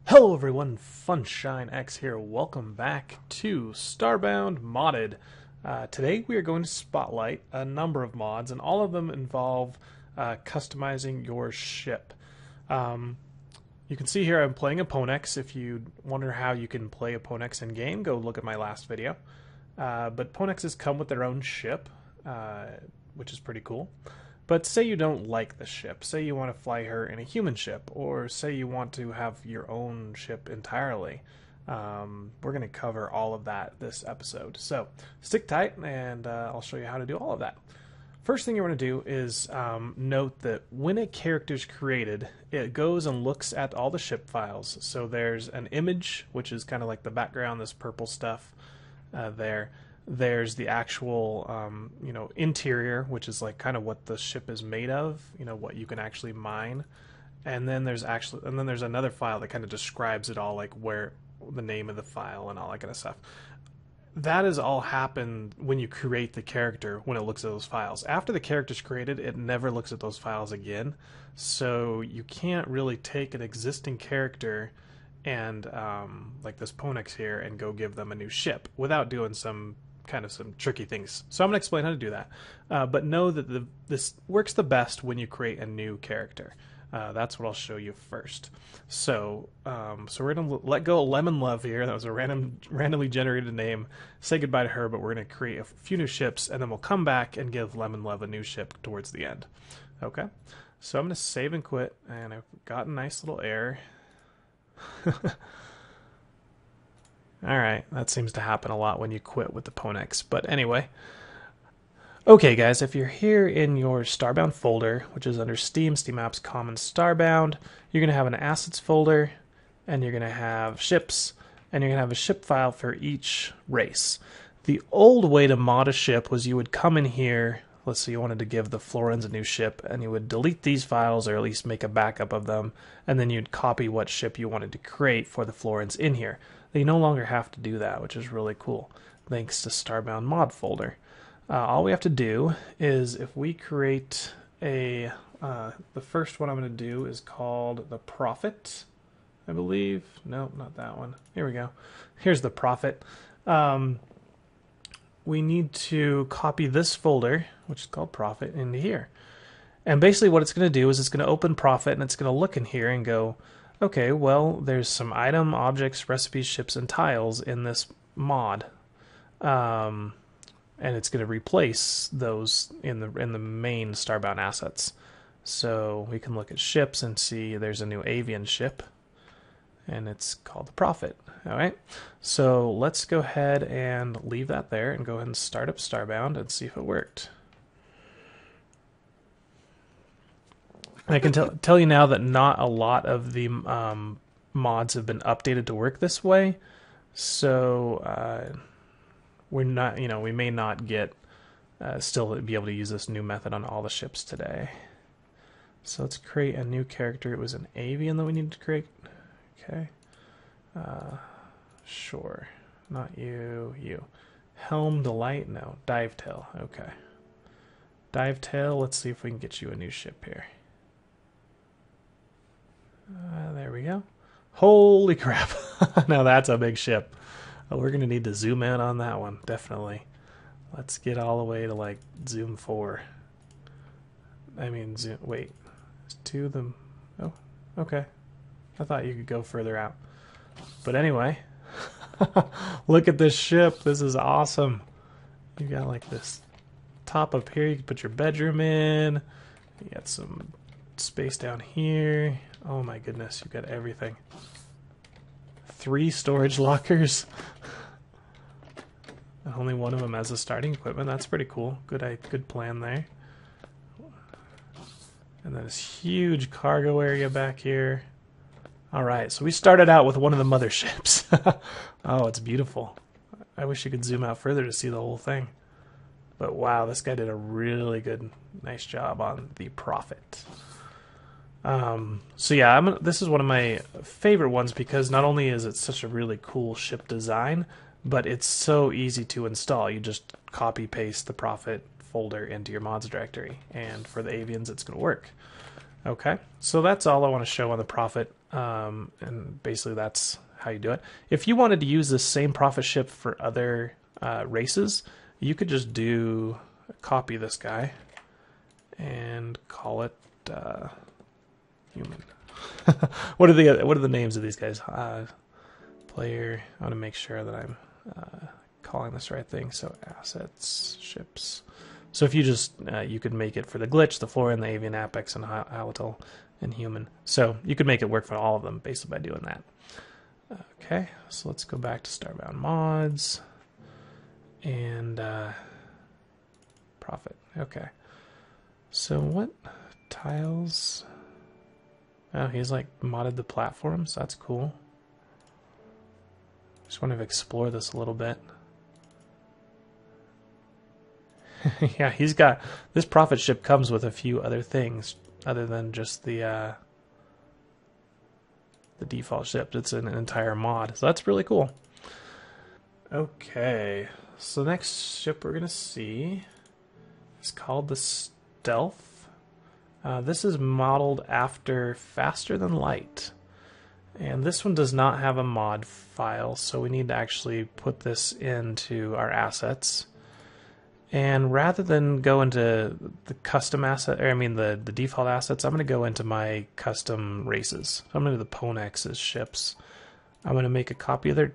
Hello everyone, Funshine X here. Welcome back to Starbound Modded. Today we are going to spotlight a number of mods, and all of them involve customizing your ship. You can see here I'm playing a Ponex. If you wonder how you can play a Ponex in game, go look at my last video. But Ponexes come with their own ship, which is pretty cool. But say you don't like the ship, say you want to fly her in a human ship, or say you want to have your own ship entirely. We're going to cover all of that this episode. So stick tight and I'll show you how to do all of that. First thing you want to do is note that when a character is created, it goes and looks at all the ship files. So there's an image, which is kind of like the background, this purple stuff there. There's the actual, interior, which is like kind of what the ship is made of, what you can actually mine. And then there's another file that kind of describes it all, like where the name of the file and all that kind of stuff. That has all happened when you create the character, when it looks at those files. After the character's created, it never looks at those files again. So you can't really take an existing character and like this Ponex here and go give them a new ship without doing some tricky things. So I'm going to explain how to do that. But know that this works the best when you create a new character. That's what I'll show you first. So we're going to let go of Lemon Love here. That was a randomly generated name. Say goodbye to her, but we're going to create a few new ships, and then we'll come back and give Lemon Love a new ship towards the end. Okay? So I'm going to save and quit, and I've got a nice little error. Alright, that seems to happen a lot when you quit with the Ponex. But anyway. Okay guys, if you're here in your Starbound folder, which is under Steam Apps Common Starbound, you're going to have an Assets folder, and you're going to have Ships, and you're going to have a ship file for each race. The old way to mod a ship was you would come in here, let's say you wanted to give the Florans a new ship, and you would delete these files, or at least make a backup of them, and then you'd copy what ship you wanted to create for the Florans in here. You no longer have to do that, which is really cool, thanks to Starbound mod folder. All we have to do is, if we create the first one I'm going to do is called the Prophet, I believe. No, not that one. Here we go. Here's the Prophet. We need to copy this folder, which is called Prophet, into here. And basically what it's going to do is it's going to open Prophet, and it's going to look in here and go, okay, well, there's some item, objects, recipes, ships, and tiles in this mod. And it's going to replace those in the main Starbound assets. So we can look at ships and see there's a new avian ship, and it's called the Prophet. All right, so let's go ahead and leave that there and go ahead and start up Starbound and see if it worked. I can tell you now that not a lot of the mods have been updated to work this way, so we're not, we may not get still be able to use this new method on all the ships today. So let's create a new character. It was an avian that we needed to create. Okay, sure, not you. Helm Delight, no. Divetail, okay. Divetail, let's see if we can get you a new ship here. There we go. Holy crap. Now that's a big ship. We're going to need to zoom in on that one, definitely. Let's get all the way to like zoom 4. I mean, zoom, wait. There's 2 of them. Oh, okay. I thought you could go further out. But anyway, look at this ship. This is awesome. You got like this top up here. You can put your bedroom in. You got some space down here. Oh my goodness, you've got everything. 3 storage lockers. Only one of them has a starting equipment. That's pretty cool. Good plan there. And then this huge cargo area back here. Alright, so we started out with one of the motherships. Oh, it's beautiful. I wish you could zoom out further to see the whole thing. But wow, this guy did a really nice job on the Prophet. So yeah, this is one of my favorite ones because not only is it such a really cool ship design, but it's so easy to install. You just copy paste the Prophet folder into your mods directory, and for the avians it's going to work. Okay, so that's all I want to show on the Prophet. and basically that's how you do it. If you wanted to use the same profit ship for other races, you could just copy this guy and call it human. What are the names of these guys? Player. I want to make sure that I'm calling this right thing. So assets, ships. So if you just you could make it for the glitch, the Floran, the avian apex, and Hylotl and human. So you could make it work for all of them basically by doing that. Okay, so let's go back to Starbound mods and profit. Okay, so what tiles? Oh, he's like modded the platform, so that's cool. Just want to explore this a little bit. Yeah, he's got this profit ship comes with a few other things other than just the default ship. It's an entire mod, so that's really cool. Okay, so the next ship we're gonna see is called the Stealth. This is modeled after Faster Than Light, and this one does not have a mod file, so we need to actually put this into our assets. And rather than go into the custom asset, or I mean the default assets, I'm going to go into my custom races. So I'm going to do the Ponex's ships. I'm going to make a copy of their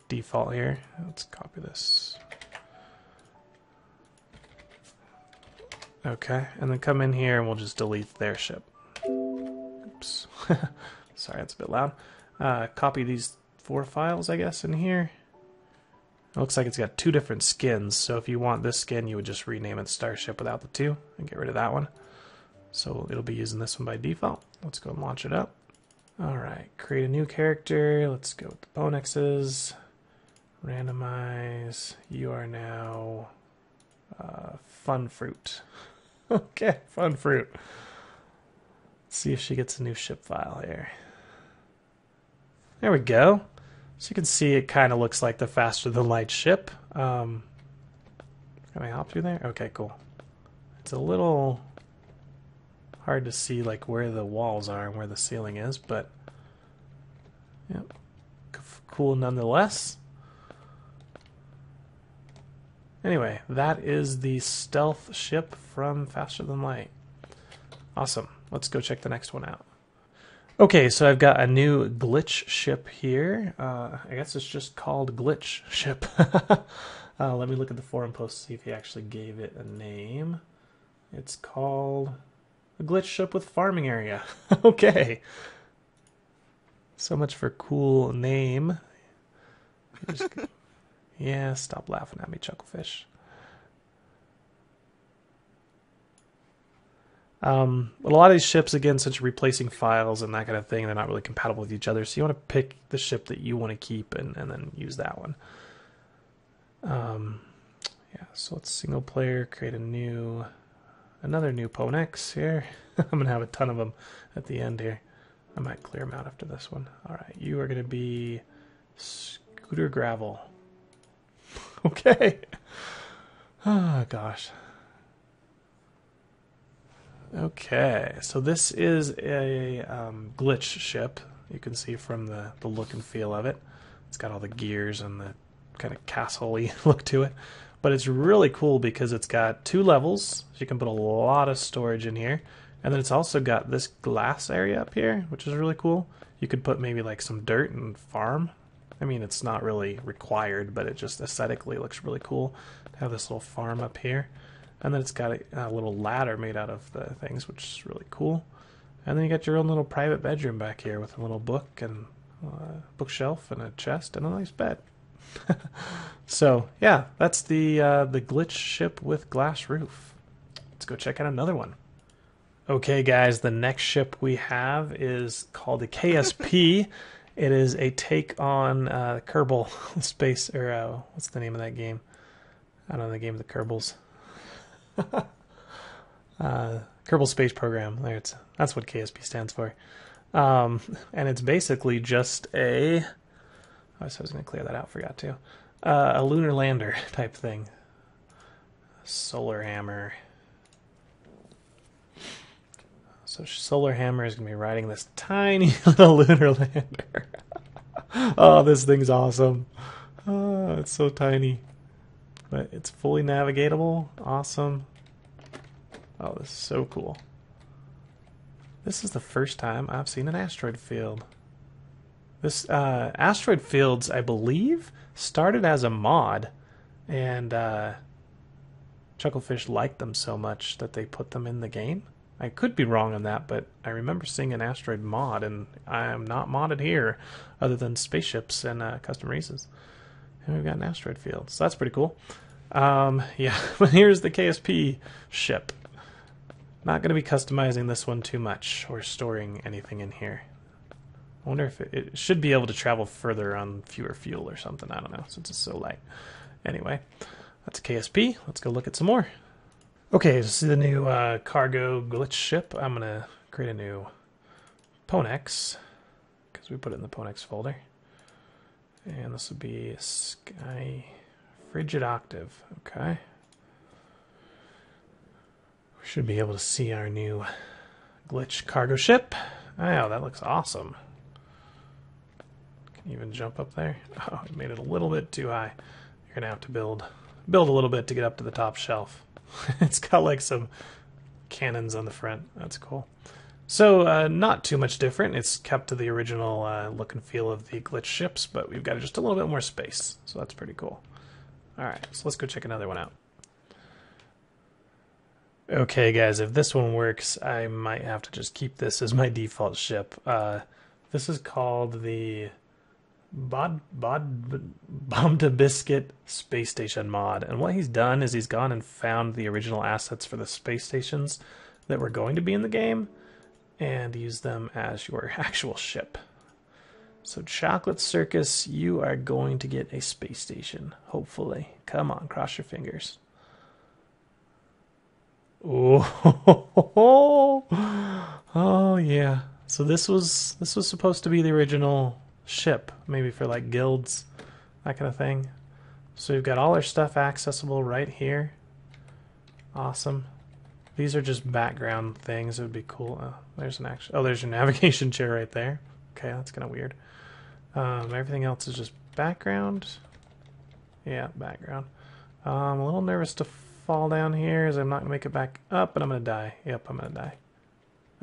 default here. Let's copy this. Okay, and then come in here and we'll just delete their ship. Oops. Sorry, that's a bit loud. Copy these 4 files, I guess, in here. It looks like it's got 2 different skins, so if you want this skin, you would just rename it Starship without the 2 and get rid of that one. So it'll be using this one by default. Let's go and launch it up. Alright, create a new character. Let's go with the Ponexes. Randomize. You are now Fun Fruit. Okay, Fun Fruit. Let's see if she gets a new ship file here. There we go. So you can see it kind of looks like the Faster Than Light ship. Can I hop through there? Okay, cool. It's a little hard to see like where the walls are and where the ceiling is, but yep, cool nonetheless. Anyway, that is the stealth ship from Faster Than Light. Awesome. Let's go check the next one out. Okay, so I've got a new glitch ship here. I guess it's just called glitch ship. Let me look at the forum post to see if he actually gave it a name. It's called a glitch ship with farming area. Okay. So much for cool name. Yeah, stop laughing at me, Chucklefish. But a lot of these ships, again, since you're replacing files and that kind of thing, they're not really compatible with each other. So you want to pick the ship that you want to keep and then use that one. Yeah, so let's single player, create another new Ponex here. I'm going to have a ton of them at the end here. I might clear them out after this one. All right, you are going to be Scooter Gravel. Okay. Oh, gosh. Okay, so this is a glitch ship. You can see from the look and feel of it. It's got all the gears and the kind of castle-y look to it. But it's really cool because it's got 2 levels. So you can put a lot of storage in here. And then it's also got this glass area up here, which is really cool. You could put maybe like some dirt and farm. I mean, it's not really required, but it just aesthetically looks really cool to have this little farm up here. And then it's got a little ladder made out of the things, which is really cool. And then you got your own little private bedroom back here with a little book and a bookshelf and a chest and a nice bed. So yeah, that's the glitch ship with glass roof. Let's go check out another one. Okay, guys, the next ship we have is called the KSP. It is a take on Kerbal Space, or what's the name of that game? I don't know, the game of the Kerbals. Kerbal Space Program. That's what KSP stands for. And it's basically just a... Oh, I was going to clear that out, forgot to. A lunar lander type thing. Solar hammer. So Solar Hammer is going to be riding this tiny little lunar lander. Oh, this thing's awesome. Oh, it's so tiny. But it's fully navigatable. Awesome. Oh, this is so cool. This is the first time I've seen an asteroid field. This asteroid fields, I believe, started as a mod, and Chucklefish liked them so much that they put them in the game. I could be wrong on that, but I remember seeing an asteroid mod, and I am not modded here, other than spaceships and custom races. And we've got an asteroid field, so that's pretty cool. Yeah, but here's the KSP ship. Not going to be customizing this one too much or storing anything in here. I wonder if it should be able to travel further on fewer fuel or something. I don't know, since it's so light. Anyway, that's KSP. Let's go look at some more. Okay, this is the new cargo glitch ship. I'm going to create a new Ponex, because we put it in the Ponex folder. And this will be Sky Frigid Octave. Okay. We should be able to see our new glitch cargo ship. Oh, that looks awesome. Can you even jump up there? Oh, it made it a little bit too high. You're going to have to build a little bit to get up to the top shelf. It's got like some cannons on the front. That's cool. So not too much different. It's kept to the original look and feel of the glitch ships, but we've got just a little bit more space. So that's pretty cool. Alright, so let's go check another one out. Okay guys, if this one works, I might have to just keep this as my default ship. This is called the Bomb to Biscuit Space Station mod, and what he's done is he's gone and found the original assets for the space stations that were going to be in the game and used them as your actual ship. So Chocolate Circus, you are going to get a space station, hopefully. Come on, cross your fingers. Oh, oh yeah. So this was supposed to be the original ship, maybe for like guilds, that kind of thing. So we've got all our stuff accessible right here. Awesome. These are just background things. It would be cool. There's an actual. Oh, there's your navigation chair right there. Okay, that's kind of weird. Everything else is just background. Yeah, background. I'm a little nervous to fall down here, as I'm not gonna make it back up, and I'm gonna die. Yep, I'm gonna die.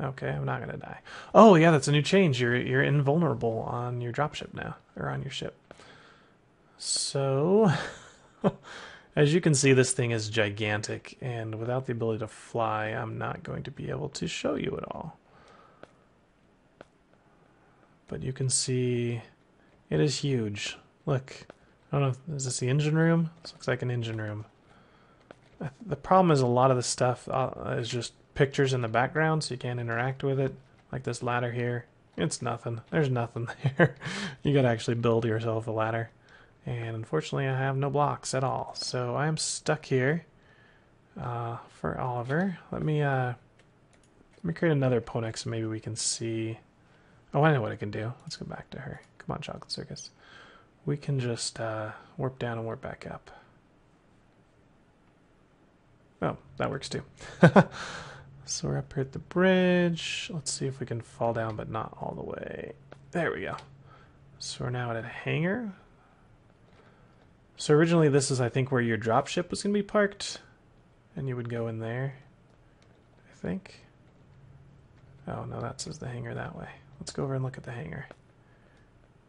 Okay, I'm not gonna die. Oh yeah, that's a new change. You're invulnerable on your dropship now, or on your ship. So, as you can see, this thing is gigantic, and without the ability to fly, I'm not going to be able to show you it all. But you can see it is huge. Look, I don't know, is this the engine room? This looks like an engine room. The problem is a lot of the stuff is just pictures in the background, so you can't interact with it. Like this ladder here, it's nothing. There's nothing there. You gotta actually build yourself a ladder. And unfortunately I have no blocks at all. So I am stuck here for Oliver. Let me create another Ponex and maybe we can see. Oh, I know what I can do. Let's go back to her. Come on, Chocolate Circus. We can just warp down and warp back up. Oh, that works too. So we're up here at the bridge. Let's see if we can fall down, but not all the way. There we go. So we're now at a hangar. So originally this is, I think, where your dropship was going to be parked. And you would go in there, I think. Oh, no, that says the hangar that way. Let's go over and look at the hangar.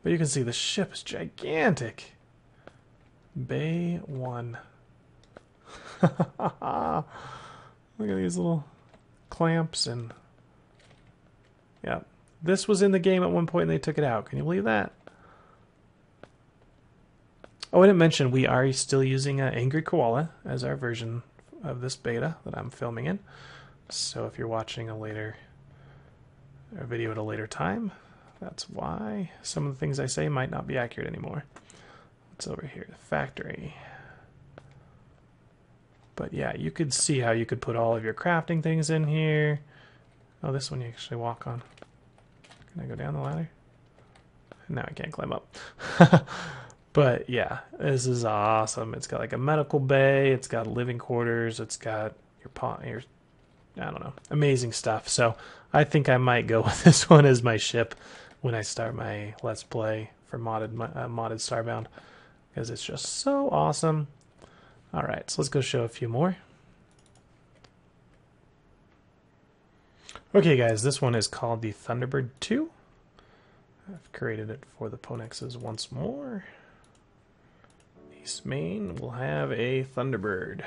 But you can see the ship is gigantic. Bay 1. Look at these little clamps and... Yeah. This was in the game at one point and they took it out. Can you believe that? Oh, I didn't mention we are still using Angry Koala as our version of this beta that I'm filming in. So if you're watching a video at a later time, that's why some of the things I say might not be accurate anymore. What's over here? The factory. But yeah, you could see how you could put all of your crafting things in here. Oh, this one you actually walk on. Can I go down the ladder? Now I can't climb up. But yeah, this is awesome. It's got like a medical bay. It's got living quarters. It's got your I don't know, amazing stuff. So I think I might go with this one as my ship when I start my Let's Play for modded Starbound, because it's just so awesome. All right, so let's go show a few more. Okay, guys, this one is called the Thunderbird 2. I've created it for the Ponexes once more. East Main will have a Thunderbird.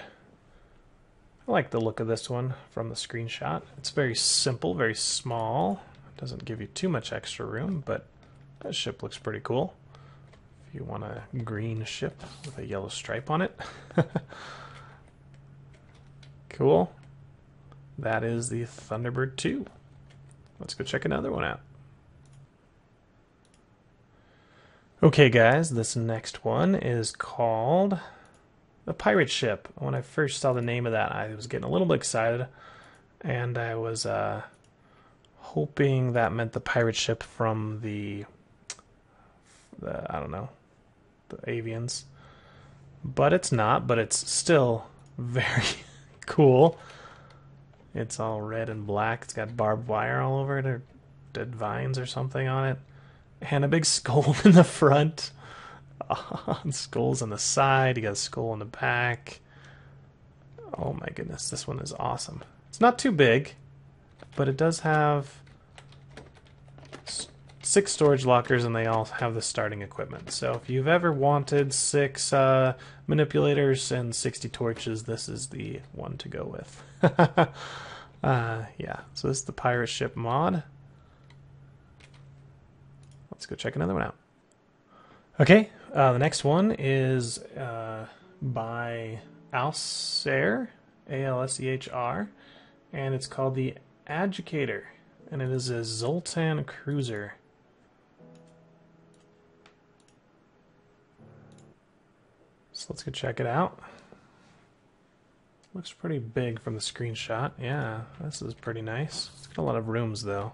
I like the look of this one from the screenshot. It's very simple, very small. It doesn't give you too much extra room, but that ship looks pretty cool. If you want a green ship with a yellow stripe on it. Cool. That is the Thunderbird 2. Let's go check another one out. Okay, guys, this next one is called the Pirate Ship. When I first saw the name of that, I was getting a little bit excited, and I was hoping that meant the pirate ship from the I don't know, the Avians. But it's not, but it's still very cool. It's all red and black. It's got barbed wire all over it, or dead vines or something on it. And a big skull in the front. Skulls on the side. You got a skull in the back. Oh my goodness, this one is awesome. It's not too big, but it does have 6 storage lockers, and they all have the starting equipment. So if you've ever wanted 6 manipulators and 60 torches, this is the one to go with. Yeah, so this is the pirate ship mod. Let's go check another one out. Okay, the next one is by Alsehr, A-L-S-E-H-R, and it's called the Agicator, and it is a Zoltan cruiser. So let's go check it out. Looks pretty big from the screenshot. Yeah, this is pretty nice. It's got a lot of rooms though.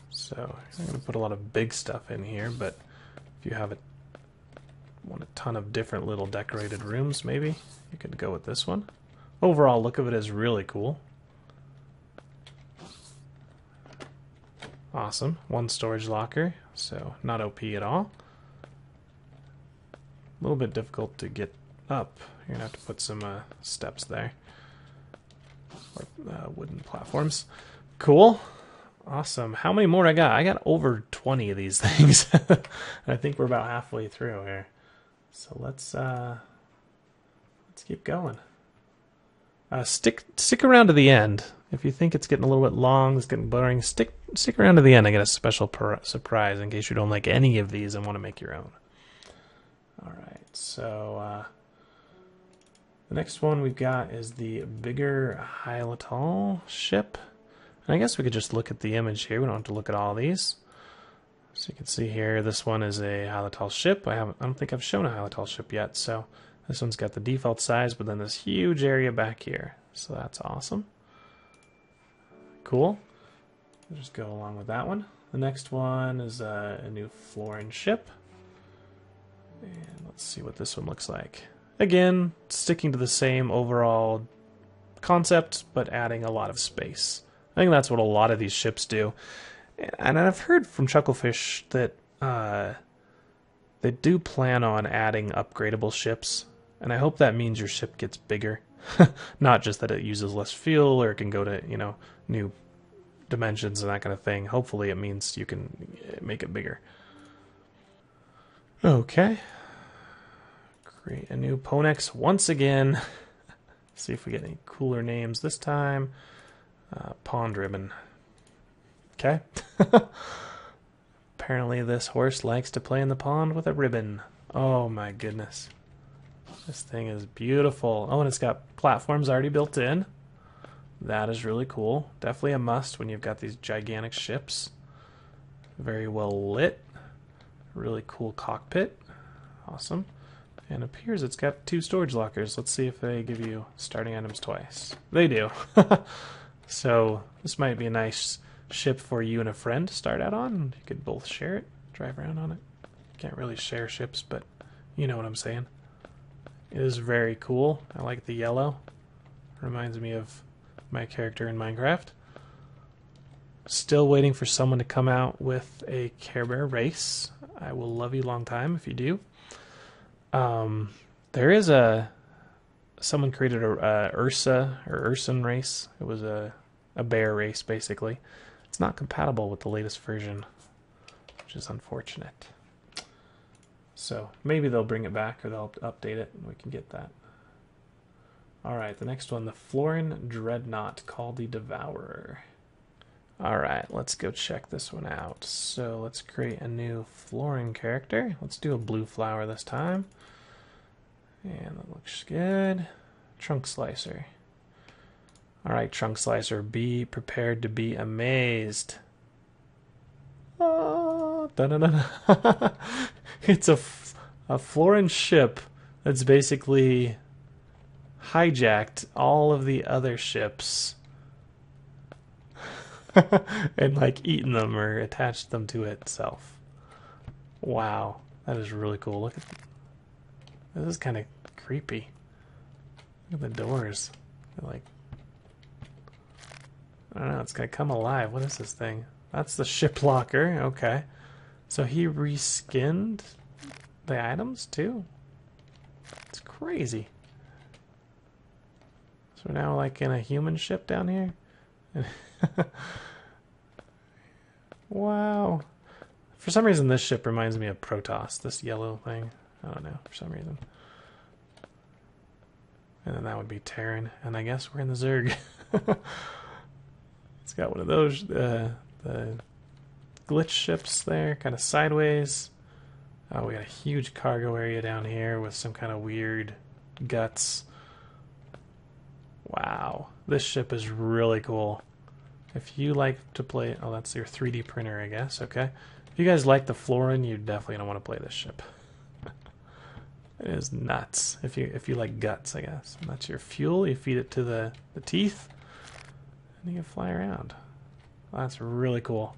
So I'm going to put a lot of big stuff in here, but if you want a ton of different little decorated rooms, maybe you could go with this one. Overall look of it is really cool. Awesome. 1 storage locker, so not OP at all. A little bit difficult to get up. You're going to have to put some steps there. Or wooden platforms. Cool. Awesome. How many more I got? I got over 20 of these things. I think we're about halfway through here. So let's keep going. Stick around to the end. If you think it's getting a little bit long, it's getting boring, stick around to the end. I got a special surprise in case you don't like any of these and want to make your own. All right. So the next one we've got is the bigger Hylotl ship. And I guess we could just look at the image here. We don't have to look at all these. So you can see here, this one is a Hylotl ship. I don't think I've shown a Hylotl ship yet. So this one's got the default size, but then this huge area back here. So that's awesome. Cool. We'll just go along with that one. The next one is a new Floran ship. And let's see what this one looks like. Again, sticking to the same overall concept, but adding a lot of space. I think that's what a lot of these ships do. And I've heard from Chucklefish that they do plan on adding upgradable ships. And I hope that means your ship gets bigger. Not just that it uses less fuel or it can go to, new dimensions and that kind of thing. Hopefully it means you can make it bigger. Okay. Create a new Ponex once again. See if we get any cooler names this time. Pond ribbon. Okay. Apparently this horse likes to play in the pond with a ribbon. Oh my goodness. This thing is beautiful. Oh, and it's got platforms already built in. That is really cool. Definitely a must when you've got these gigantic ships. Very well lit. Really cool cockpit. Awesome. And it appears it's got 2 storage lockers. Let's see if they give you starting items twice. They do. So this might be a nice ship for you and a friend to start out on. You could both share it, drive around on it. Can't really share ships, but you know what I'm saying. It is very cool. I like the yellow. Reminds me of my character in Minecraft. Still waiting for someone to come out with a Care Bear race. I will love you long time if you do. There is someone created a Ursa or Urson race. It was a bear race, basically. It's not compatible with the latest version, which is unfortunate. So maybe they'll bring it back or they'll update it and we can get that. Alright, the next one, the Floran Dreadnought, called the Devourer. Alright, let's go check this one out. So let's create a new Floran character. Let's do a blue flower this time. And that looks good. Trunk Slicer. Alright, Trunk Slicer, be prepared to be amazed. Oh, it's a Floran ship that's basically hijacked all of the other ships and like eaten them or attached them to itself. Wow, that is really cool. Look at this. Is kind of creepy. Look at the doors. They're like, I don't know, it's gonna come alive. What is this thing? That's the ship locker. Okay, so he reskinned the items too. It's crazy. So we're now like in a human ship down here. Wow. For some reason this ship reminds me of Protoss, this yellow thing. I don't know, for some reason. And then that would be Terran, and I guess we're in the Zerg. It's got one of those, the glitch ships there, kind of sideways. Oh, we got a huge cargo area down here with some kind of weird guts. Wow, this ship is really cool. If you like to play, oh, that's your 3D printer, I guess. Okay, if you guys like the Floran, you definitely don't want to play this ship. It is nuts. If you like guts, I guess. And that's your fuel. You feed it to the teeth, and you can fly around. Well, that's really cool.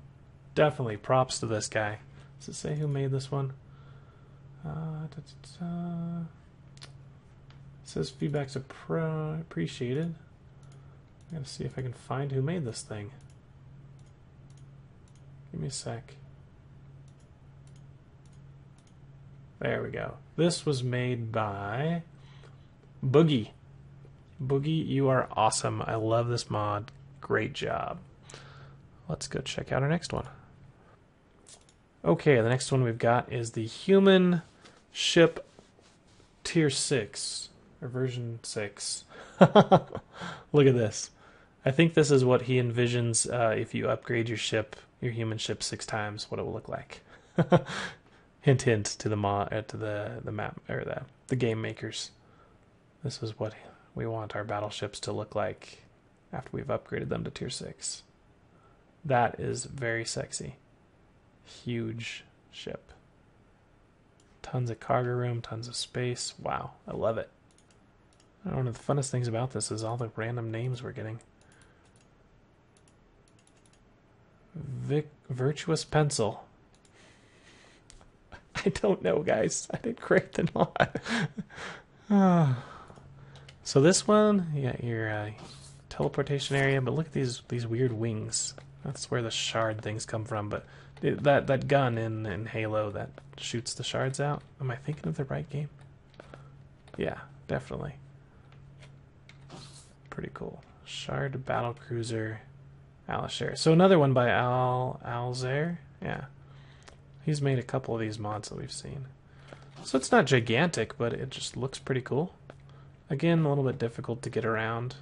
Definitely props to this guy. Does it say who made this one? It says feedback's appreciated. I gotta see if I can find who made this thing. Give me a sec. There we go. This was made by Boogie. Boogie, you are awesome. I love this mod. Great job. Let's go check out our next one. Okay, the next one we've got is the human ship tier 6, or version 6. Look at this. I think this is what he envisions if you upgrade your ship, your human ship 6 times, what it will look like. Hint, hint to the mod, to the map or the game makers. This is what we want our battleships to look like after we've upgraded them to tier 6. That is very sexy. Huge ship. Tons of cargo room, tons of space. Wow, I love it. One of the funnest things about this is all the random names we're getting. Virtuous Pencil. I don't know, guys. I didn't create the mod. So this one, you got your teleportation area, but look at these weird wings. That's where the shard things come from. But that gun in Halo that shoots the shards out. Am I thinking of the right game? Yeah, definitely. Pretty cool. Shard Battlecruiser Alisher. So another one by Alzair. Yeah. He's made a couple of these mods that we've seen. So it's not gigantic, but it just looks pretty cool. Again, a little bit difficult to get around.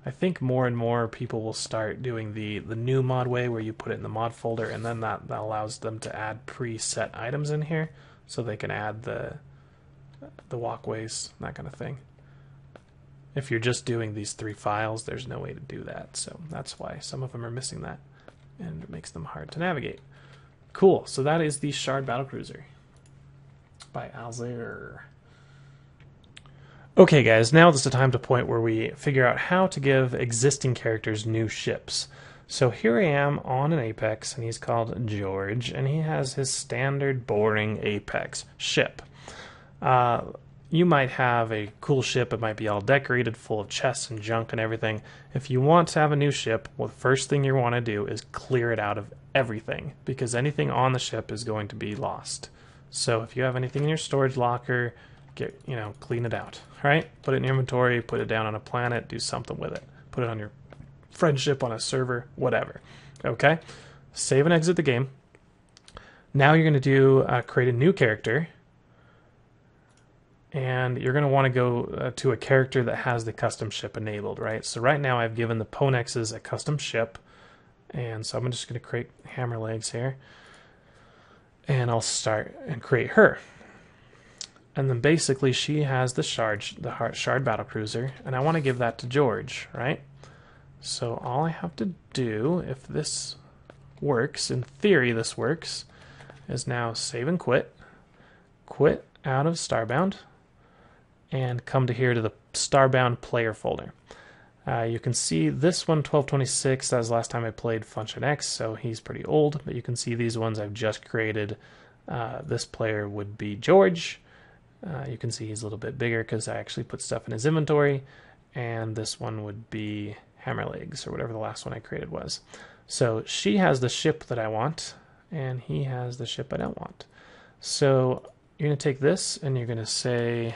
I think more and more people will start doing the new mod way where you put it in the mod folder, and then that allows them to add preset items in here so they can add the walkways, that kind of thing. If you're just doing these 3 files, there's no way to do that, so that's why some of them are missing that, and it makes them hard to navigate. Cool, so that is the Shard Battlecruiser by Alzair. Okay guys, now is the time to point where we figure out how to give existing characters new ships. So here I am on an Apex, and he's called George, and he has his standard boring Apex ship. you might have a cool ship. It might be all decorated, full of chests and junk and everything. If you want to have a new ship, well, the first thing you want to do is clear it out of everything, because anything on the ship is going to be lost. So if you have anything in your storage locker, clean it out. All right? Put it in your inventory, put it down on a planet, do something with it. Put it on your friendship, on a server, whatever. Okay? Save and exit the game. Now you're going to do create a new character. And you're going to want to go to a character that has the custom ship enabled, right? So right now I've given the Ponexes a custom ship. And so I'm just going to create Hammer Legs here. And I'll start and create her. And then basically she has the Shard Battlecruiser. And I want to give that to George, right? So all I have to do, if this works, in theory this works, is now save and quit. Quit out of Starbound. And come to here to the Starbound player folder. You can see this one, 1226, that was the last time I played Function X, so he's pretty old, but you can see these ones I've just created. This player would be George. You can see he's a little bit bigger because I actually put stuff in his inventory, and this one would be Hammerlegs, or whatever the last one I created was. So she has the ship that I want, and he has the ship I don't want. So you're going to take this, and you're going to say...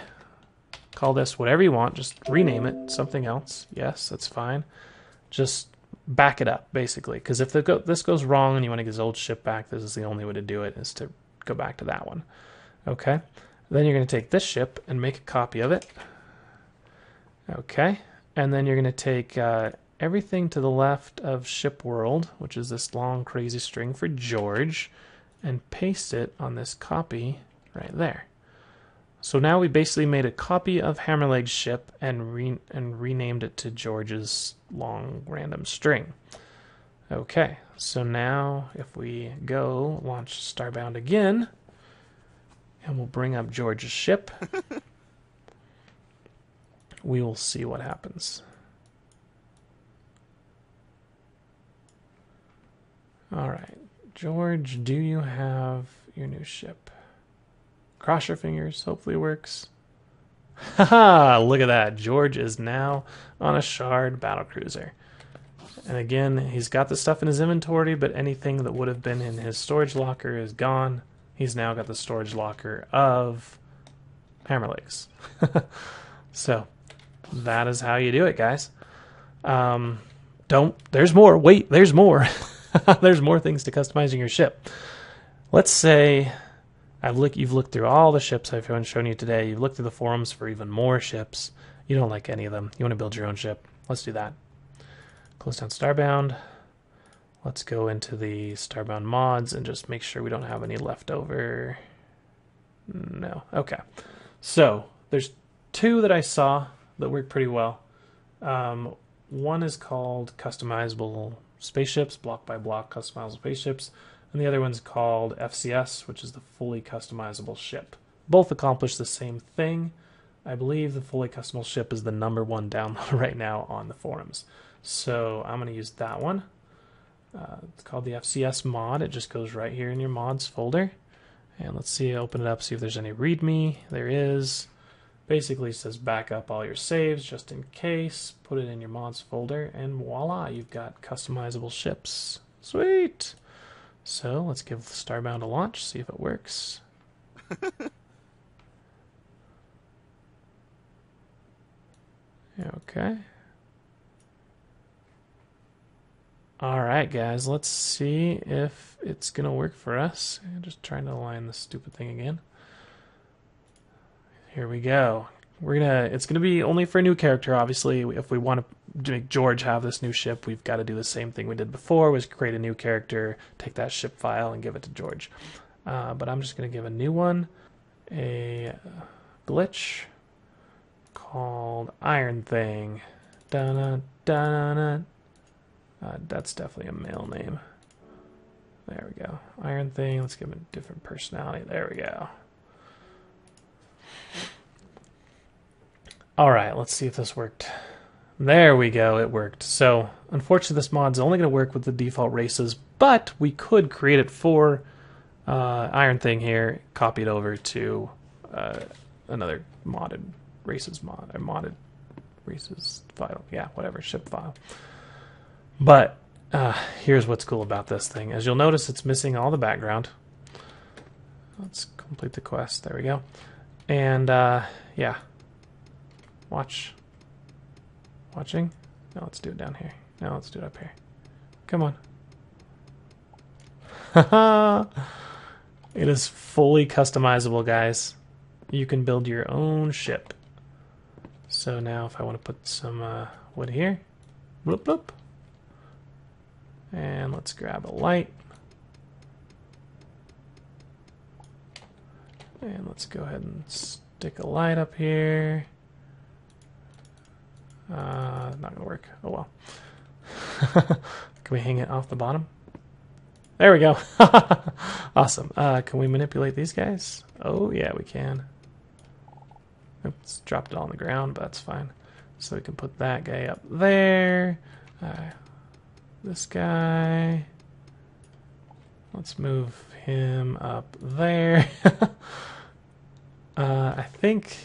Call this whatever you want. Just rename it something else. Yes, that's fine. Just back it up, basically. Because if this goes wrong and you want to get his old ship back, this is the only way to do it, is to go back to that one. Okay? Then you're going to take this ship and make a copy of it. Okay? And then you're going to take everything to the left of Ship World, which is this long, crazy string for George, and paste it on this copy right there. So now we basically made a copy of Hammerleg's ship and renamed it to George's long random string. Okay, so now if we go launch Starbound again, and we'll bring up George's ship, we will see what happens. All right, George, do you have your new ship? Cross your fingers, hopefully it works. Haha, look at that. George is now on a Shard Battlecruiser. And again, he's got the stuff in his inventory, but anything that would have been in his storage locker is gone. He's now got the storage locker of Hammerlegs. So, that is how you do it, guys. There's more. Wait, there's more. There's more things to customizing your ship. Let's say... You've looked through all the ships I've shown you today. You've looked through the forums for even more ships. You don't like any of them. You want to build your own ship. Let's do that. Close down Starbound. Let's go into the Starbound mods and just make sure we don't have any left over. No. Okay. So there's two that I saw that work pretty well. One is called customizable spaceships, block by block customizable spaceships. And the other one's called FCS, which is the fully customizable ship. Both accomplish the same thing. I believe the fully customizable ship is the #1 download right now on the forums. So I'm going to use that one. It's called the FCS mod. It just goes right here in your mods folder. And let's see, open it up, see if there's any README. There is. Basically it says back up all your saves just in case. Put it in your mods folder, and voila, you've got customizable ships. Sweet! So let's give Starbound a launch, see if it works. Okay. Alright guys, let's see if it's gonna work for us. I'm just trying to align this stupid thing again. Here we go. It's gonna be only for a new character, obviously. If we want to make George have this new ship, we've got to do the same thing we did before, was create a new character, take that ship file, and give it to George. But I'm just gonna give a new one a glitch called Iron Thing. That's definitely a male name. There we go. Iron Thing. Let's give him a different personality. There we go. Alright, let's see if this worked. There we go, it worked. So, unfortunately this mod's only going to work with the default races, but we could create it for Iron Thing here, copy it over to another modded races mod, or modded races file. Yeah, whatever, ship file. But here's what's cool about this thing. As you'll notice, it's missing all the background. Let's complete the quest. There we go. And yeah, watching. No, let's do it down here. No, let's do it up here. Come on. It is fully customizable, guys. You can build your own ship. So now if I want to put some wood here, bloop bloop. And let's grab a light. And let's go ahead and stick a light up here. Not gonna work. Oh well. Can we hang it off the bottom? There we go. Awesome. Can we manipulate these guys? Oh yeah, we can. Oops, dropped it all on the ground, but that's fine. So we can put that guy up there. This guy. Let's move him up there. I think...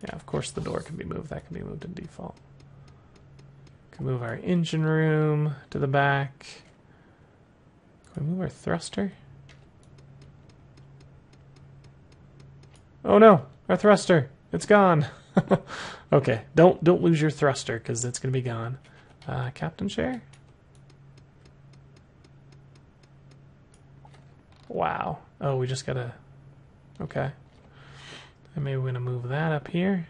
Yeah, of course the door can be moved. That can be moved in default. Can move our engine room to the back. Can we move our thruster? Oh no, our thruster. It's gone. Okay, don't lose your thruster because it's gonna be gone. Captain chair. Wow. Oh, we just gotta. Okay. And maybe we're gonna move that up here.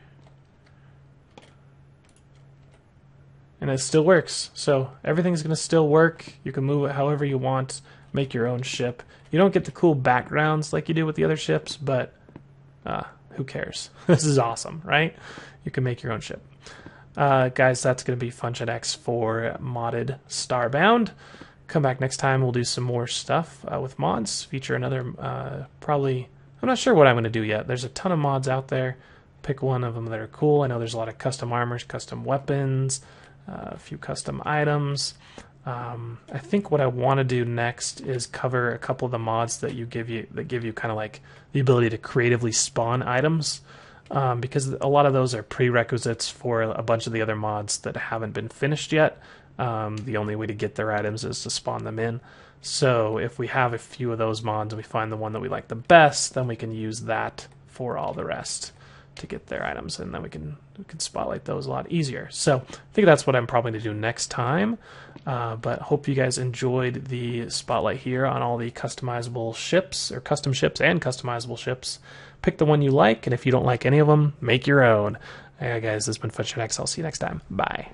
And it still works. So everything's gonna still work. You can move it however you want. Make your own ship. You don't get the cool backgrounds like you do with the other ships, but who cares? This is awesome, right? You can make your own ship. Guys, that's going to be Funchat X for modded Starbound. Come back next time. We'll do some more stuff with mods. Feature another, probably... I'm not sure what I'm going to do yet. There's a ton of mods out there. Pick one of them that are cool. I know there's a lot of custom armors, custom weapons, a few custom items. I think what I want to do next is cover a couple of the mods that give you kind of like the ability to creatively spawn items, because a lot of those are prerequisites for a bunch of the other mods that haven't been finished yet. The only way to get their items is to spawn them in. So if we have a few of those mods and we find the one that we like the best, then we can use that for all the rest to get their items, and then we can spotlight those a lot easier. So I think that's what I'm probably going to do next time. But hope you guys enjoyed the spotlight here on all the customizable ships, or custom ships and customizable ships. Pick the one you like, and if you don't like any of them, make your own. Alright guys, this has been Funchat X. I'll see you next time. Bye.